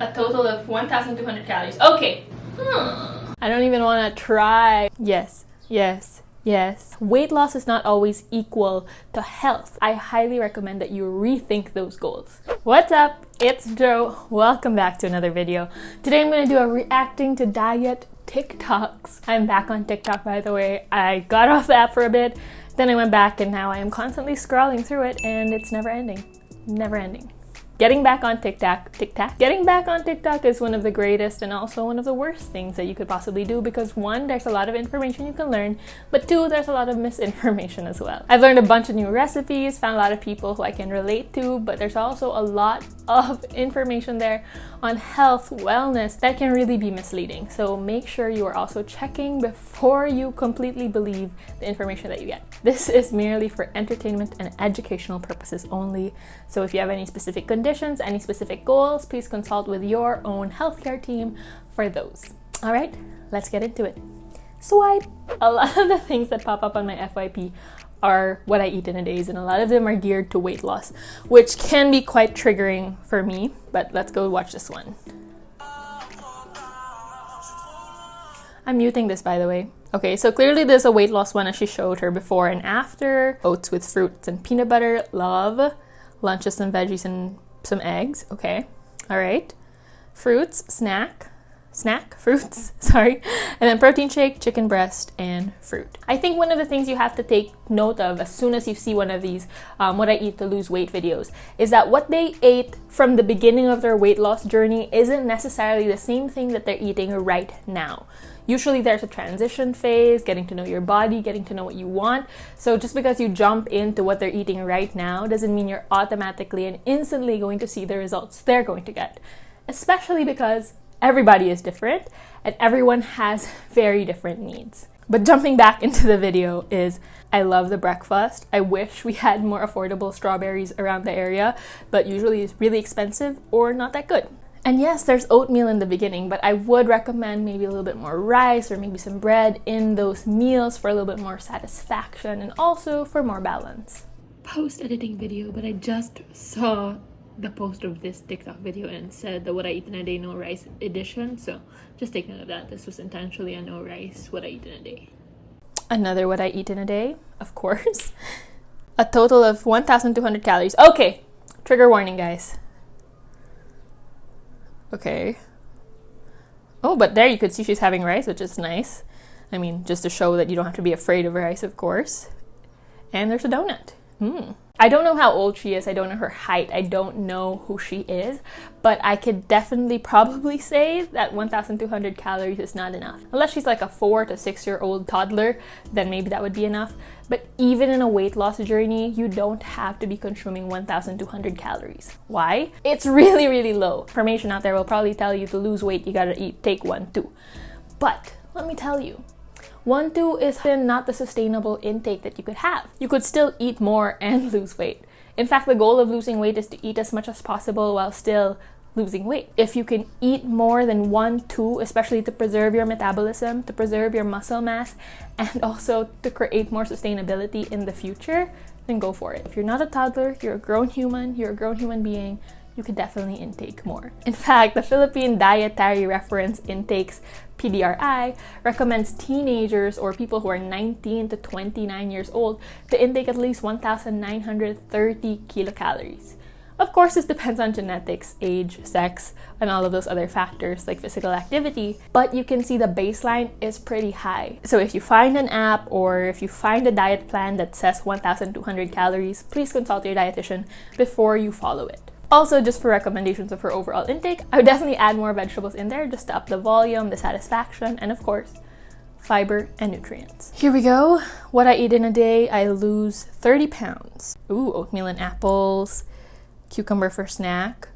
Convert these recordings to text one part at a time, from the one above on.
A total of 1,200 calories. Okay. I don't even want to try. Yes. Weight loss is not always equal to health. I highly recommend that you rethink those goals. What's up? It's Jo. Welcome back to another video. Today I'm going to do a reacting to diet TikToks. I'm back on TikTok, by the way. I got off the app for a bit, then I went back, and now I am constantly scrolling through it, and it's never ending. Never ending. Getting back on TikTok is one of the greatest and also one of the worst things that you could possibly do, because one, there's a lot of information you can learn, but two, there's a lot of misinformation as well. I've learned a bunch of new recipes, found a lot of people who I can relate to, but there's also a lot of information there on health, wellness that can really be misleading. So make sure you are also checking before you completely believe the information that you get. This is merely for entertainment and educational purposes only. So if you have any specific conditions, any specific goals, please consult with your own healthcare team for those. All right, let's get into it. Swipe! A lot of the things that pop up on my FYP are what I eat in a day, and a lot of them are geared to weight loss, which can be quite triggering for me, but let's go watch this one. I'm muting this, by the way. Okay, so clearly there's a weight loss one as she showed her before and after. Oats with fruits and peanut butter, love. Lunches, some veggies and some eggs. Okay, all right. Fruits, fruits, sorry. And then protein shake, chicken breast, and fruit. I think one of the things you have to take note of as soon as you see one of these what I eat to lose weight videos is that what they ate from the beginning of their weight loss journey isn't necessarily the same thing that they're eating right now. Usually there's a transition phase, getting to know your body, getting to know what you want. So just because you jump into what they're eating right now doesn't mean you're automatically and instantly going to see the results they're going to get. Especially because everybody is different and everyone has very different needs. But jumping back into the video is, I love the breakfast. I wish we had more affordable strawberries around the area, but usually it's really expensive or not that good. And yes, there's oatmeal in the beginning, but I would recommend maybe a little bit more rice or maybe some bread in those meals for a little bit more satisfaction and also for more balance. Post-editing video, but I just saw the post of this TikTok video and said that what I eat in a day, no rice edition. So just take note of that. This was intentionally a no rice, what I eat in a day. Another what I eat in a day, of course. A total of 1,200 calories. Okay, trigger warning, guys. Okay. Oh, but there you could see she's having rice, which is nice. I mean, just to show that you don't have to be afraid of rice, of course. And there's a donut. I don't know how old she is. I don't know her height. I don't know who she is. But I could definitely probably say that 1,200 calories is not enough. Unless she's like a 4 to 6 year old toddler, then maybe that would be enough. But even in a weight loss journey, you don't have to be consuming 1,200 calories. Why? It's really, really low. Information out there will probably tell you to lose weight, you gotta take 1-2. But let me tell you, 1-2 is not the sustainable intake that you could have. You could still eat more and lose weight. In fact, the goal of losing weight is to eat as much as possible while still losing weight. If you can eat more than 1-2, especially to preserve your metabolism, to preserve your muscle mass, and also to create more sustainability in the future, then go for it. If you're not a toddler, you're a grown human being, you could definitely intake more. In fact, the Philippine Dietary Reference Intakes PDRI recommends teenagers or people who are 19 to 29 years old to intake at least 1,930 kilocalories. Of course, this depends on genetics, age, sex, and all of those other factors like physical activity, but you can see the baseline is pretty high. So if you find an app or if you find a diet plan that says 1,200 calories, please consult your dietitian before you follow it. Also, just for recommendations of her overall intake, I would definitely add more vegetables in there just to up the volume, the satisfaction, and of course, fiber and nutrients. Here we go. What I eat in a day, I lose 30 pounds. Ooh, oatmeal and apples, cucumber for snack,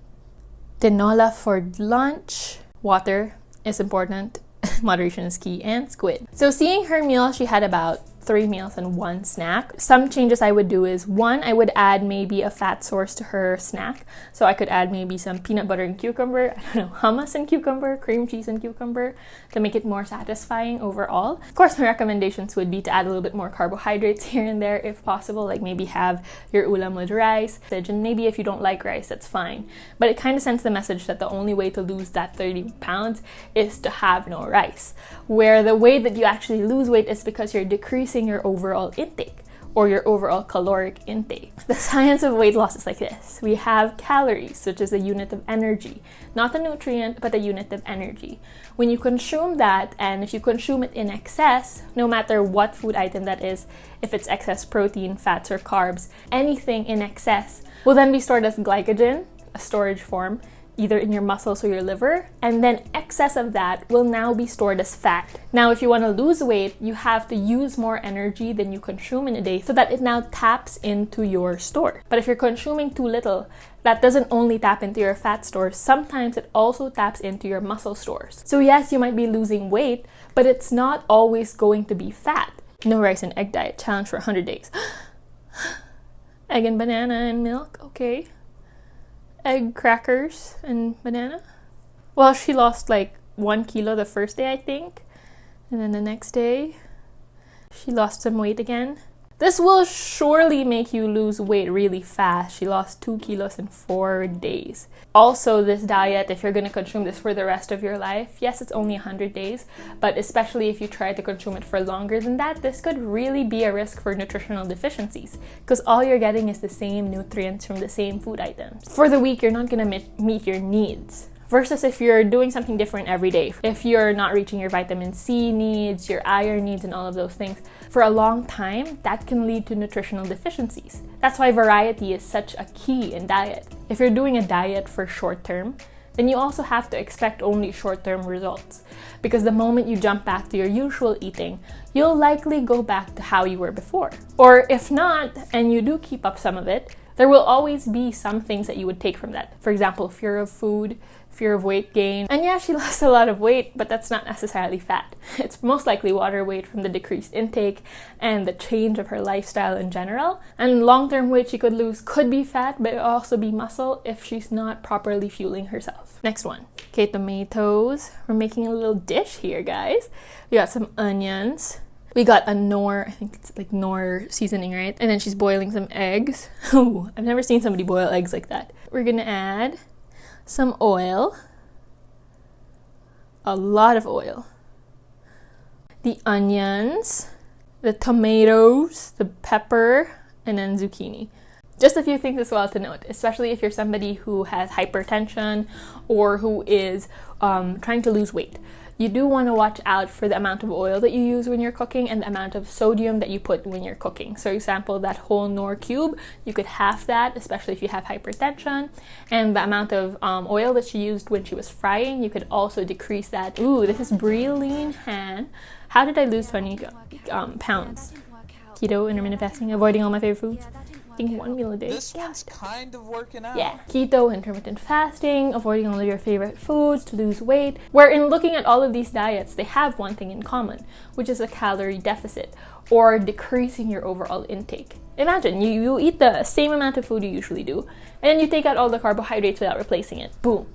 tinola for lunch, water is important, moderation is key, and squid. So seeing her meal, she had about 3 meals and 1 snack. Some changes I would do is, 1, I would add maybe a fat source to her snack. So I could add maybe some peanut butter and cucumber, I don't know, hummus and cucumber, cream cheese and cucumber, to make it more satisfying overall. Of course, my recommendations would be to add a little bit more carbohydrates here and there if possible, like maybe have your ulam with rice, and maybe if you don't like rice, that's fine. But it kind of sends the message that the only way to lose that 30 pounds is to have no rice, where the way that you actually lose weight is because you're decreasing your overall intake or your overall caloric intake. The science of weight loss is like this. We have calories, which is a unit of energy, not a nutrient, but a unit of energy. When you consume that, and if you consume it in excess, no matter what food item that is, if it's excess protein, fats, or carbs, anything in excess will then be stored as glycogen, a storage form, either in your muscles or your liver, and then excess of that will now be stored as fat. Now, if you want to lose weight, you have to use more energy than you consume in a day so that it now taps into your store. But if you're consuming too little, that doesn't only tap into your fat stores, sometimes it also taps into your muscle stores. So yes, you might be losing weight, but it's not always going to be fat. No rice and egg diet challenge for 100 days. Egg and banana and milk, okay. Egg, crackers, and banana. Well, she lost like 1 kilo the first day, I think. And then the next day, she lost some weight again. This will surely make you lose weight really fast. She lost 2 kilos in 4 days. Also, this diet, if you're going to consume this for the rest of your life, yes, it's only 100 days, but especially if you try to consume it for longer than that, this could really be a risk for nutritional deficiencies because all you're getting is the same nutrients from the same food items. For the week, you're not going to meet your needs. Versus if you're doing something different every day. If you're not reaching your vitamin C needs, your iron needs, and all of those things, for a long time, that can lead to nutritional deficiencies. That's why variety is such a key in diet. If you're doing a diet for short term, then you also have to expect only short-term results. Because the moment you jump back to your usual eating, you'll likely go back to how you were before. Or if not, and you do keep up some of it, there will always be some things that you would take from that. For example, fear of food, fear of weight gain. And yeah, she lost a lot of weight, but that's not necessarily fat. It's most likely water weight from the decreased intake and the change of her lifestyle in general. And long-term weight she could lose could be fat, but it will also be muscle if she's not properly fueling herself. Next one. Okay, tomatoes. We're making a little dish here, guys. We got some onions. We got a Knorr, I think it's like Knorr seasoning, right? And then she's boiling some eggs. Ooh, I've never seen somebody boil eggs like that. We're gonna add some oil. A lot of oil. The onions, the tomatoes, the pepper, and then zucchini. Just a few things as well to note, especially if you're somebody who has hypertension or who is trying to lose weight. You do want to watch out for the amount of oil that you use when you're cooking and the amount of sodium that you put when you're cooking. So, for example, that whole Knorr cube, you could half that, especially if you have hypertension. And the amount of oil that she used when she was frying, you could also decrease that. Ooh, this is Brie Lean Han. How did I lose 20 pounds? Keto, intermittent fasting, avoiding all my favorite foods. I think 1 meal a day. This one's kind of working out. Yeah, keto, intermittent fasting, avoiding all of your favorite foods to lose weight. Where in looking at all of these diets, they have one thing in common, which is a calorie deficit or decreasing your overall intake. Imagine you eat the same amount of food you usually do, and then you take out all the carbohydrates without replacing it. Boom.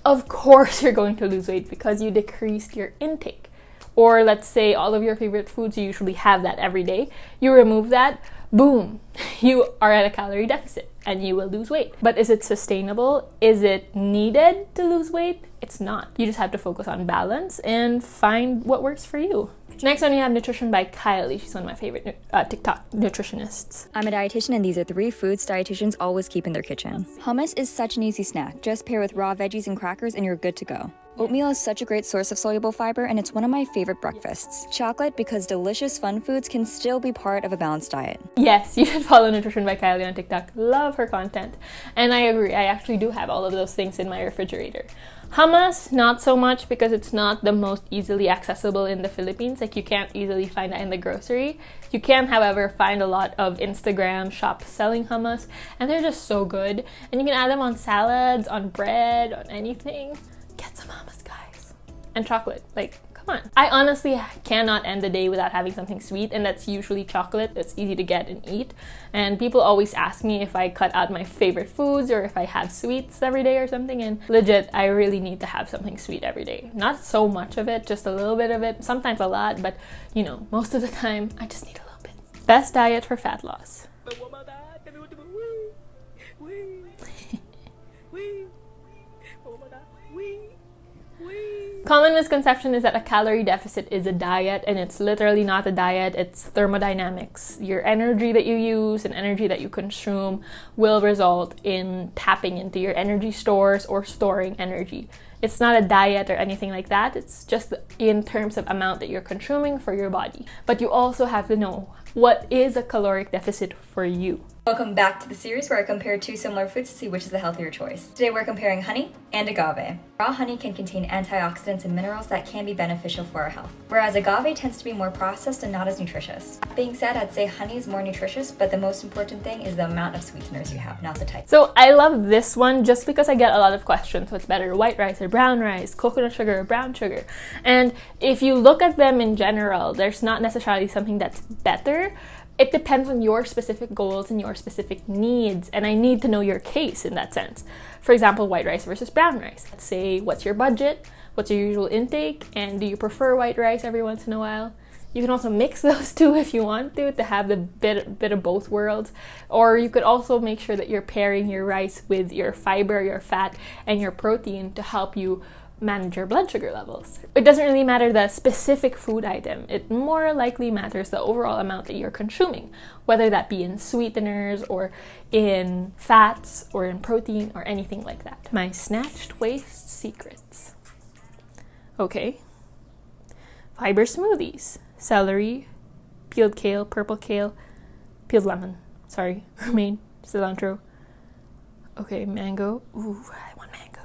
Of course you're going to lose weight because you decreased your intake. Or let's say all of your favorite foods, you usually have that every day. You remove that, boom, you are at a calorie deficit and you will lose weight. But is it sustainable? Is it needed to lose weight? It's not. You just have to focus on balance and find what works for you. Next one, we have Nutrition by Kylie. She's one of my favorite TikTok nutritionists. I'm a dietitian, and these are 3 foods dietitians always keep in their kitchen. Hummus is such an easy snack. Just pair with raw veggies and crackers and you're good to go. Oatmeal is such a great source of soluble fiber, and it's one of my favorite breakfasts. Chocolate, because delicious fun foods can still be part of a balanced diet. Yes, you should follow Nutrition by Kylie on TikTok. Love her content. And I agree, I actually do have all of those things in my refrigerator. Hummus, not so much because it's not the most easily accessible in the Philippines. Like, you can't easily find that in the grocery. You can, however, find a lot of Instagram shops selling hummus, and they're just so good. And you can add them on salads, on bread, on anything. Get some hummus, guys. And chocolate. Like, Come on. I honestly cannot end the day without having something sweet, and that's usually chocolate. It's easy to get and eat. And people always ask me if I cut out my favorite foods or if I have sweets every day or something, and legit, I really need to have something sweet every day. Not so much of it, just a little bit of it, sometimes a lot, but you know, most of the time, I just need a little bit. Best diet for fat loss. Common misconception is that a calorie deficit is a diet, and it's literally not a diet. It's thermodynamics. Your energy that you use and energy that you consume will result in tapping into your energy stores or storing energy. It's not a diet or anything like that. It's just in terms of amount that you're consuming for your body. But you also have to know what is a caloric deficit for you. Welcome back to the series where I compare two similar foods to see which is the healthier choice. Today we're comparing honey and agave. Raw honey can contain antioxidants and minerals that can be beneficial for our health, whereas agave tends to be more processed and not as nutritious. That being said, I'd say honey is more nutritious, but the most important thing is the amount of sweeteners you have, not the type. So I love this one just because I get a lot of questions. What's better, white rice or brown rice, coconut sugar or brown sugar? And if you look at them in general, there's not necessarily something that's better. It depends on your specific goals and your specific needs, and I need to know your case in that sense. For example, white rice versus brown rice. Let's say, what's your budget? What's your usual intake? And do you prefer white rice every once in a while? You can also mix those two if you want to have the bit of both worlds. Or you could also make sure that you're pairing your rice with your fiber, your fat, and your protein to help you manage your blood sugar levels. It doesn't really matter the specific food item. It more likely matters the overall amount that you're consuming, whether that be in sweeteners or in fats or in protein or anything like that. My snatched waist secrets. Okay. Fiber smoothies. Celery, peeled kale, purple kale, peeled lemon. Sorry, romaine, cilantro. Okay, mango. Ooh, I want mango.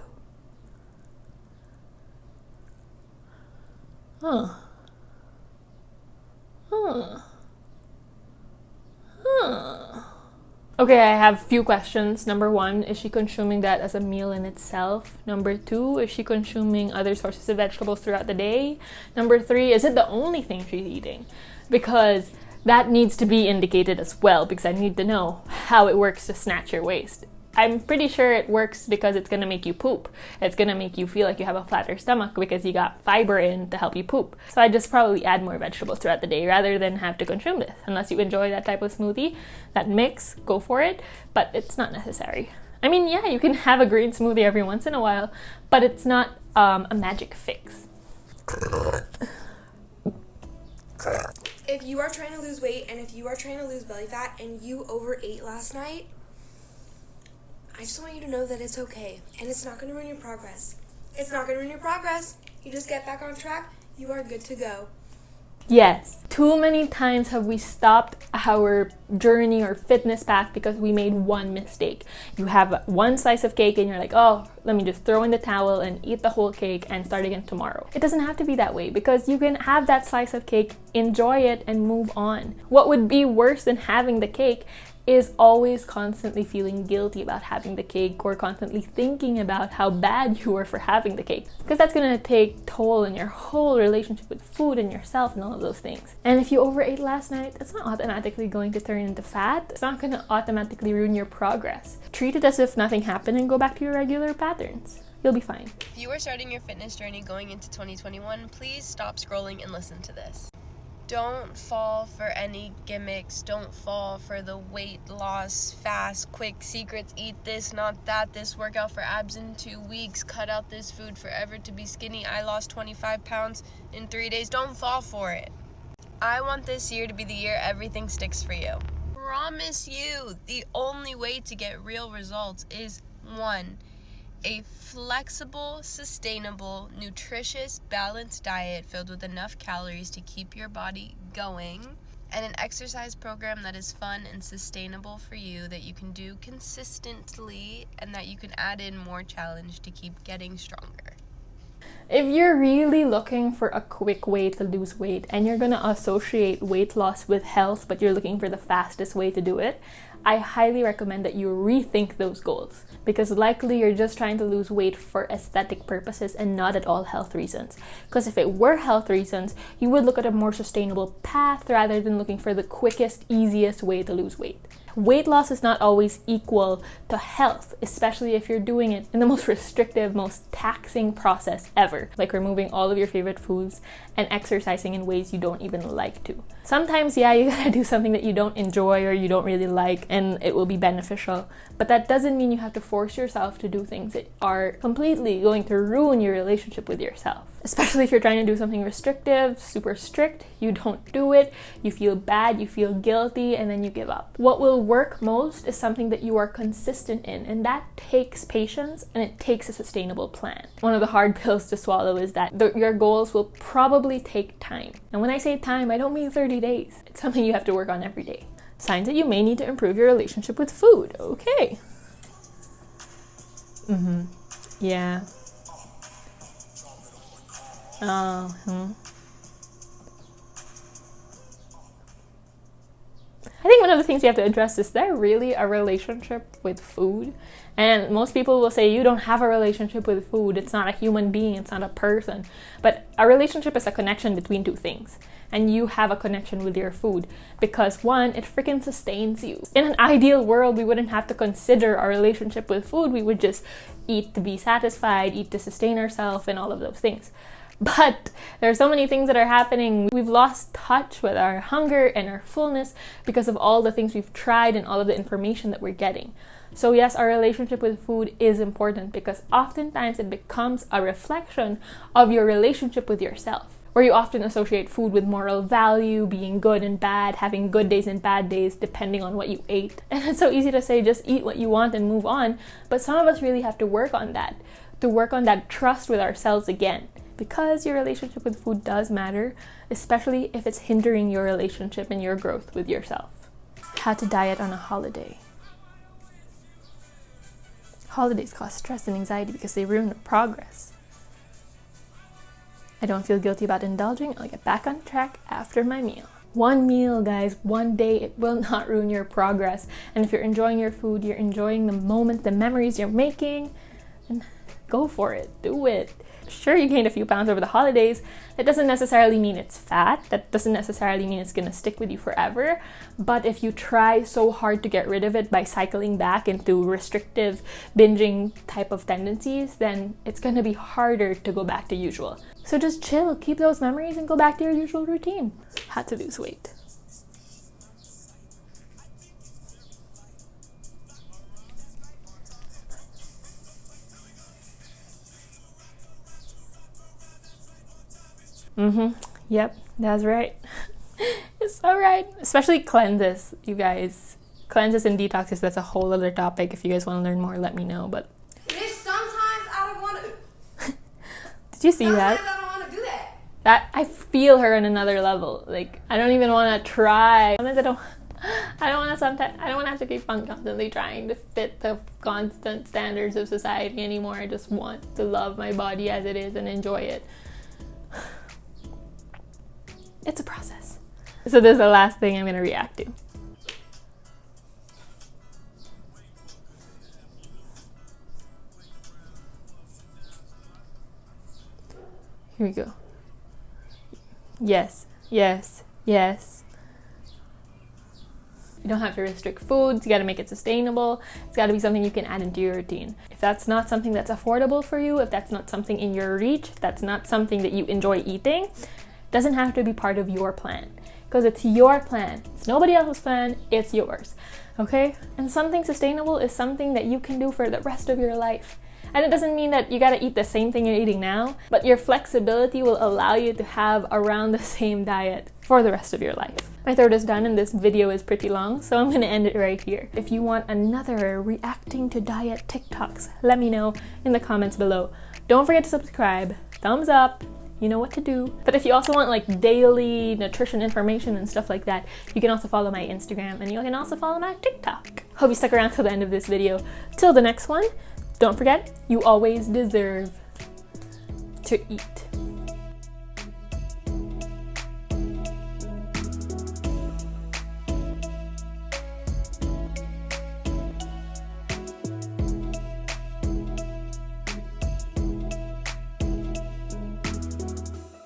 Okay, I have a few questions. Number 1, is she consuming that as a meal in itself? Number 2, is she consuming other sources of vegetables throughout the day? Number 3, is it the only thing she's eating? Because that needs to be indicated as well, because I need to know how it works to snatch your waist. I'm pretty sure it works because it's going to make you poop. It's going to make you feel like you have a flatter stomach because you got fiber in to help you poop. So I just probably add more vegetables throughout the day rather than have to consume this. Unless you enjoy that type of smoothie, that mix, go for it. But it's not necessary. I mean, yeah, you can have a green smoothie every once in a while, but it's not a magic fix. If you are trying to lose weight and if you are trying to lose belly fat and you overate last night, I just want you to know that it's okay, and it's not going to ruin your progress. It's not going to ruin your progress. You just get back on track, you are good to go. Yes, too many times have we stopped our journey or fitness path because we made one mistake. You have one slice of cake and you're like, oh, let me just throw in the towel and eat the whole cake and start again tomorrow. It doesn't have to be that way because you can have that slice of cake, enjoy it, and move on. What would be worse than having the cake is always constantly feeling guilty about having the cake or constantly thinking about how bad you were for having the cake, because that's going to take toll in your whole relationship with food and yourself and all of those things. And if you overate last night, it's not automatically going to turn into fat. It's not going to automatically ruin your progress. Treat it as if nothing happened and go back to your regular patterns. You'll be fine. If you are starting your fitness journey going into 2021, please stop scrolling and listen to this. Don't fall for any gimmicks. Don't fall for the weight loss, fast, quick secrets. Eat this, not that. This workout for abs in 2 weeks. Cut out this food forever to be skinny. I lost 25 pounds in 3 days. Don't fall for it. I want this year to be the year everything sticks for you. Promise you, the only way to get real results is 1. A flexible, sustainable, nutritious, balanced diet filled with enough calories to keep your body going, and an exercise program that is fun and sustainable for you, that you can do consistently, and that you can add in more challenge to keep getting stronger. If you're really looking for a quick way to lose weight and you're gonna associate weight loss with health, but you're looking for the fastest way to do it, I highly recommend that you rethink those goals, because likely you're just trying to lose weight for aesthetic purposes and not at all health reasons. Because if it were health reasons, you would look at a more sustainable path rather than looking for the quickest, easiest way to lose weight. Weight loss is not always equal to health, especially if you're doing it in the most restrictive, most taxing process ever, like removing all of your favorite foods and exercising in ways you don't even like to. Sometimes, yeah, you gotta do something that you don't enjoy or you don't really like, and it will be beneficial, but that doesn't mean you have to force yourself to do things that are completely going to ruin your relationship with yourself. Especially if you're trying to do something restrictive, super strict, you don't do it, you feel bad, you feel guilty, and then you give up. What will work most is something that you are consistent in, and that takes patience and it takes a sustainable plan. One of the hard pills to swallow is that your goals will probably take time. And when I say time, I don't mean 30 days. It's something you have to work on every day. Signs that you may need to improve your relationship with food. Okay. Yeah. I think one of the things you have to address is there really a relationship with food? And most people will say you don't have a relationship with food. It's not a human being. It's not a person. But a relationship is a connection between two things. And you have a connection with your food because, one, it freaking sustains you. In an ideal world, we wouldn't have to consider our relationship with food. We would just eat to be satisfied, eat to sustain ourselves, and all of those things. But there are so many things that are happening. We've lost touch with our hunger and our fullness because of all the things we've tried and all of the information that we're getting. So yes, our relationship with food is important because oftentimes it becomes a reflection of your relationship with yourself, where you often associate food with moral value, being good and bad, having good days and bad days depending on what you ate. And it's so easy to say just eat what you want and move on, but some of us really have to work on that trust with ourselves again. Because your relationship with food does matter, especially if it's hindering your relationship and your growth with yourself. How to diet on a holiday. Holidays cause stress and anxiety because they ruin progress. I don't feel guilty about indulging. I'll get back on track after my meal. One meal, guys, one day, it will not ruin your progress. And if you're enjoying your food, you're enjoying the moment, the memories you're making, and go for it. Do it. Sure, you gained a few pounds over the holidays. That doesn't necessarily mean it's fat. That doesn't necessarily mean it's going to stick with you forever. But if you try so hard to get rid of it by cycling back into restrictive, binging type of tendencies, then it's going to be harder to go back to usual. So just chill, keep those memories, and go back to your usual routine. How to lose weight. Yep, that's right. It's alright. Especially cleanses, you guys. Cleanses and detoxes, that's a whole other topic. If you guys want to learn more, let me know. But sometimes I don't want to. Did you see that? Sometimes I don't want to do that. That I feel her on another level. Like, I don't even want to try. Sometimes I don't want to have to keep on constantly trying to fit the constant standards of society anymore. I just want to love my body as it is and enjoy it. It's a process. So this is the last thing I'm going to react to. Here we go. Yes, yes, yes. You don't have to restrict foods. You got to make it sustainable. It's got to be something you can add into your routine. If that's not something that's affordable for you, if that's not something in your reach, if that's not something that you enjoy eating, doesn't have to be part of your plan, because it's your plan. It's nobody else's plan, it's yours. Okay? And something sustainable is something that you can do for the rest of your life. And it doesn't mean that you gotta eat the same thing you're eating now, but your flexibility will allow you to have around the same diet for the rest of your life. My throat is done and this video is pretty long, so I'm gonna end it right here. If you want another reacting to diet TikToks, let me know in the comments below. Don't forget to subscribe, thumbs up, you know what to do. But if you also want like daily nutrition information and stuff like that, you can also follow my Instagram and you can also follow my TikTok. Hope you stuck around till the end of this video. Till the next one, don't forget, you always deserve to eat.